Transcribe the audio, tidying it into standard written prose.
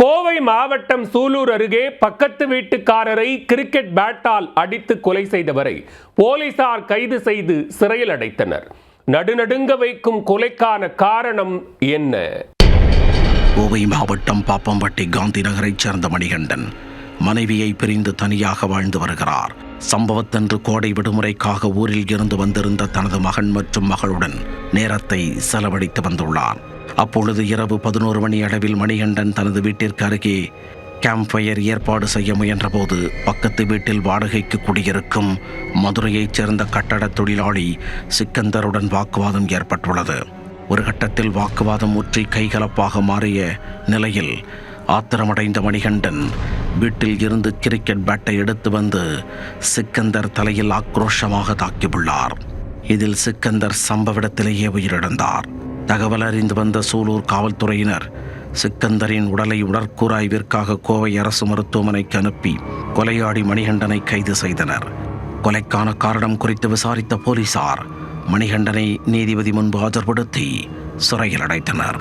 கோவை மாவட்டம் சூலூர் அருகே பக்கத்து வீட்டுக்காரரை கிரிக்கெட் பேட்டால் அடித்து கொலை செய்தவரை போலீசார் கைது செய்து சிறையில் அடைத்தனர். நடுநடுங்க வைக்கும் கொலைக்கான காரணம் என்ன? கோவை மாவட்டம் பாப்பம்பட்டி காந்தி நகரைச் சேர்ந்த மணிகண்டன் மனைவியை பிரிந்து தனியாக வாழ்ந்து வருகிறார். சம்பவத்தன்று கோடை விடுமுறைக்காக ஊரில் இருந்து வந்திருந்த தனது மகன் மற்றும் மகளுடன் நேரத்தை செலவழித்து வந்துள்ளார். அப்பொழுது இரவு 11 மணி அளவில் மணிகண்டன் தனது வீட்டிற்கு அருகே கேம்ப் ஃபயர் ஏற்பாடு செய்ய முயன்றபோது பக்கத்து வீட்டில் வாடகைக்கு குடியிருக்கும் மதுரையைச் சேர்ந்த கட்டட தொழிலாளி சிக்கந்தருடன் வாக்குவாதம் ஏற்பட்டுள்ளது. ஒரு கட்டத்தில் வாக்குவாதம் முற்றி கைகலப்பாக மாறிய நிலையில் ஆத்திரமடைந்த மணிகண்டன் வீட்டில் இருந்து கிரிக்கெட் பேட்டை எடுத்து வந்து சிக்கந்தர் தலையில் ஆக்ரோஷமாக தாக்கியுள்ளார். இதில் சிக்கந்தர் சம்பவ இடத்திலேயே உயிரிழந்தார். தகவல் அறிந்து வந்த சூலூர் காவல்துறையினர் சிக்கந்தரின் உடலை உடற்கூறாய்விற்காக கோவை அரசு மருத்துவமனைக்கு அனுப்பி கொலையாடி மணிகண்டனை கைது செய்தனர். கொலைக்கான காரணம் குறித்து விசாரித்த போலீசார் மணிகண்டனை நீதிபதி முன்பு ஆஜர்படுத்தி சிறையில் அடைத்தனர்.